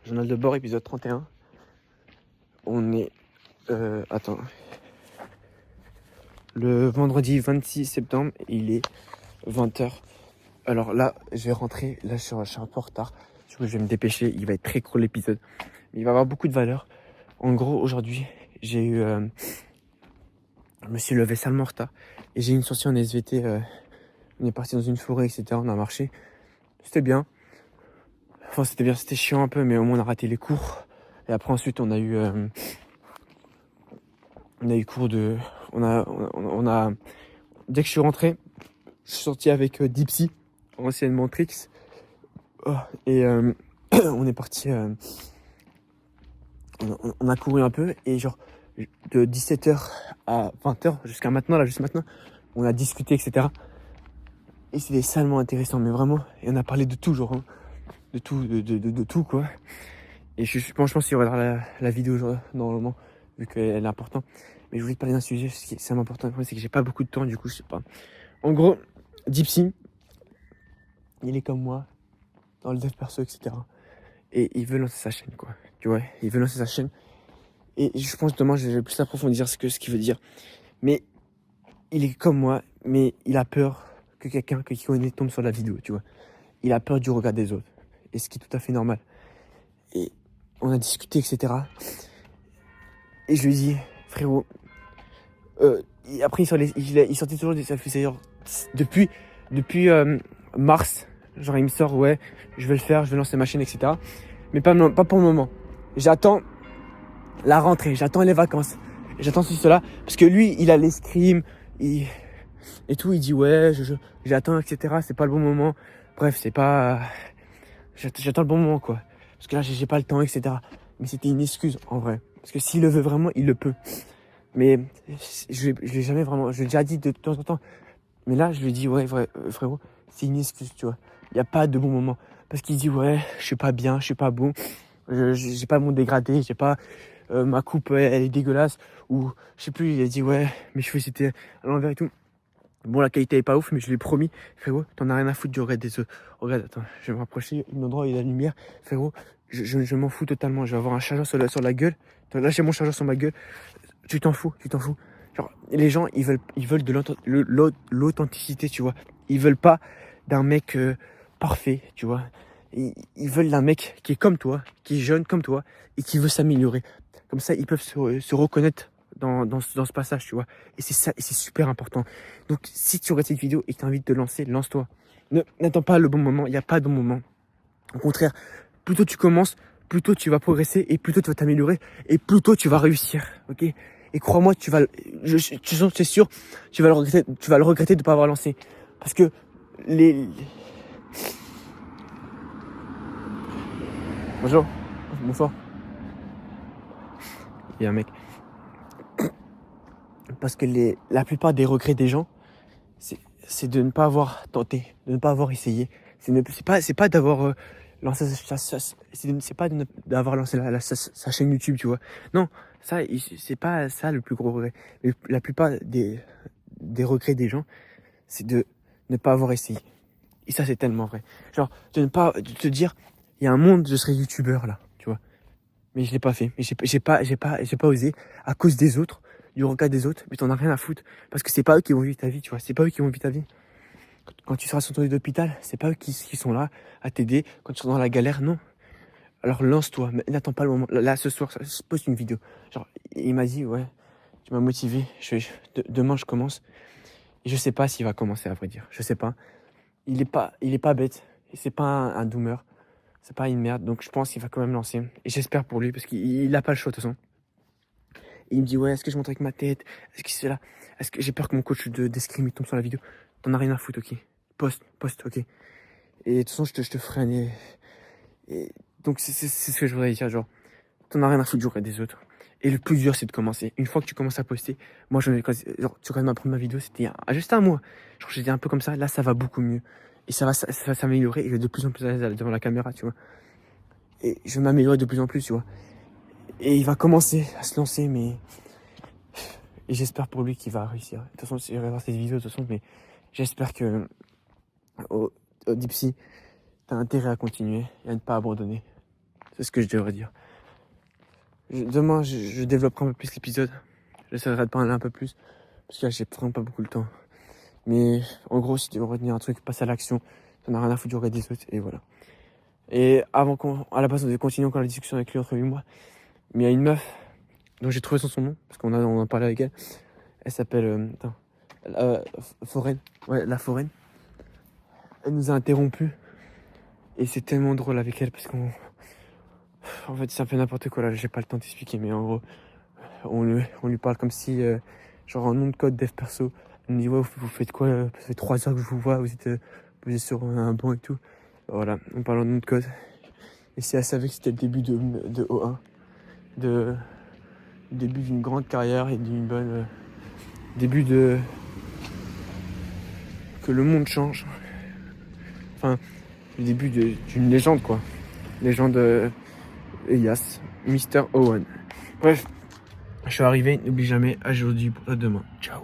Journal de bord, épisode 31. On est... attends. Le vendredi 26 septembre, il est 20h. Alors là, je vais rentrer. Là, je suis un peu en retard. Du coup, je vais me dépêcher. Il va être très court l'épisode. Mais il va avoir beaucoup de valeur. En gros, aujourd'hui, j'ai eu... je me suis levé salement en retard. Et j'ai eu une sortie en SVT. On est parti dans une forêt, etc. On a marché. C'était bien. Enfin, c'était bien. C'était chiant un peu, mais au moins, on a raté les cours. Et après, ensuite, on a eu cours de... On a... Dès que je suis rentré, je suis sorti avec Dipsy, anciennement Trix. Oh, et on est parti... on a couru un peu. Et genre, de 17h à 20h, jusqu'à maintenant, là, juste maintenant, on a discuté, etc. Et c'était salement intéressant, mais vraiment. Et on a parlé de tout, genre. Hein, de tout, de tout, quoi. Et je pense qu'il y aura la vidéo genre, normalement, vu qu'elle est importante. Mais je voulais te parler d'un sujet, ce qui est important, c'est que j'ai pas beaucoup de temps, du coup, je sais pas. En gros, Dipsy, il est comme moi, dans le dev perso, etc. Et il veut lancer sa chaîne, quoi. Tu vois, il veut lancer sa chaîne. Et je pense que demain, je vais plus approfondir ce qu'il veut dire. Mais il est comme moi, mais il a peur que quelqu'un qui connaît tombe sur la vidéo, tu vois. Il a peur du regard des autres. Et ce qui est tout à fait normal. Et on a discuté, etc. Et je lui ai dit, frérot, après il sortait toujours des affiches depuis mars, genre il me sort ouais je vais le faire, je vais lancer ma chaîne, etc. Mais pas pour le moment. J'attends la rentrée, j'attends les vacances, j'attends ceci cela parce que lui il a l'escrime et tout, il dit ouais j'attends, etc. C'est pas le bon moment, bref c'est pas, j'attends le bon moment, quoi, parce que là j'ai pas le temps, etc. Mais c'était une excuse en vrai, parce que s'il le veut vraiment il le peut. Mais je l'ai jamais vraiment... Je l'ai déjà dit de temps en temps. Mais là, je lui ai dit, ouais, frérot, c'est une excuse, tu vois. Il n'y a pas de bon moment. Parce qu'il dit, ouais, je suis pas bien, je suis pas bon. J'ai pas mon dégradé, j'ai pas... ma coupe, elle est dégueulasse. Ou, je sais plus, il a dit, ouais, mes cheveux, c'était à l'envers et tout. Bon, la qualité est pas ouf, mais je lui ai promis, frérot, t'en as rien à foutre du regret des autres. Regarde, attends, je vais me rapprocher, l'endroit où il y a la lumière. Frérot, je m'en fous totalement. Je vais avoir un chargeur sur la gueule. Là, j'ai mon chargeur sur ma gueule. Tu t'en fous. Genre, les gens, ils veulent de l'authenticité, tu vois. Ils veulent pas d'un mec parfait, tu vois. Ils veulent d'un mec qui est comme toi, qui est jeune comme toi, et qui veut s'améliorer. Comme ça, ils peuvent se reconnaître dans ce passage, tu vois. Et c'est ça, et c'est super important. Donc, si tu regardes cette vidéo et que tu as envie de te lancer, lance-toi. N'attends pas le bon moment, il n'y a pas de bon moment. Au contraire, plus tôt tu commences, plus tôt tu vas progresser, et plus tôt tu vas t'améliorer, et plus tôt tu vas réussir, ok. Et crois-moi, c'est sûr, tu vas le regretter de ne pas avoir lancé. Parce que Bonjour, bonsoir. Il y a un mec. Parce que la plupart des regrets des gens, c'est de ne pas avoir tenté, de ne pas avoir essayé. C'est pas d'avoir lancé c'est pas d'avoir lancé sa chaîne YouTube, tu vois. Non, c'est pas ça le plus gros regret. Mais la plupart des regrets des gens, c'est de ne pas avoir essayé. Et ça, c'est tellement vrai. Genre, de te dire, il y a un monde, je serais youtubeur là, tu vois. Mais je l'ai pas fait. Mais j'ai pas osé à cause des autres, du regard des autres. Mais t'en as rien à foutre. Parce que c'est pas eux qui vont vivre ta vie, tu vois. C'est pas eux qui vont vivre ta vie. Quand tu seras sur ton lit d'hôpital, c'est pas eux qui sont là à t'aider. Quand tu seras dans la galère, non. Alors lance-toi. Mais n'attends pas le moment. Là, ce soir, je poste une vidéo. Genre, il m'a dit, ouais, tu m'as motivé. Demain, je commence. Et je sais pas s'il va commencer, à vrai dire. Je sais pas. Il est pas bête. Et c'est pas un doomer. C'est pas une merde. Donc je pense qu'il va quand même lancer. Et j'espère pour lui, parce qu'il a pas le choix de toute façon. Et il me dit, ouais, est-ce que je monte avec ma tête? Est-ce que c'est là? Est-ce que j'ai peur que mon coach d'escrime il tombe sur la vidéo? T'en as rien à foutre, ok? Poste, ok? Et de toute façon, je te ferai un... Et donc c'est ce que je voudrais dire, genre, t'en as rien à foutre du regret des autres. Et le plus dur, c'est de commencer. Une fois que tu commences à poster, moi, genre, tu regardes ma première vidéo, c'était juste un mois. Genre, j'étais un peu comme ça, là, ça va beaucoup mieux. Et ça va s'améliorer, et je vais de plus en plus à l'aise devant la caméra, tu vois. Et je vais m'améliorer de plus en plus, tu vois. Et il va commencer à se lancer, mais... Et j'espère pour lui qu'il va réussir. De toute façon, je vais voir cette vidéo, de toute façon, mais j'espère que... Dipsy, t'as intérêt à continuer et à ne pas abandonner. C'est ce que je devrais dire. Demain, je développerai un peu plus l'épisode. J'essaierai de parler un peu plus. Parce que là, j'ai vraiment pas beaucoup le temps. Mais en gros, si tu veux retenir un truc, passe à l'action. Ça n'a rien à foutre du regard des autres. Et voilà. Et avant à la base, on devait continuer encore la discussion avec lui entre lui et moi. Mais il y a une meuf dont j'ai trouvé son nom. Parce on a parlé avec elle. Elle s'appelle... Foraine. Ouais, la Foraine. Elle nous a interrompus. Et c'est tellement drôle avec elle parce en fait, c'est un peu n'importe quoi là, j'ai pas le temps d'expliquer, mais en gros, on lui parle comme si, genre un nom de code dev perso. Elle nous dit, ouais, vous faites quoi ça fait 3 heures que je vous vois, vous êtes posé sur un banc et tout. Voilà, on parle en nom de code. Et si elle savait que c'était le début de O1, le début d'une grande carrière et d'une bonne. Début de. Que le monde change. Enfin, le début d'une légende quoi. Légende Elias, Mr. Owen. Bref, je suis arrivé, n'oublie jamais, à aujourd'hui pour demain. Ciao.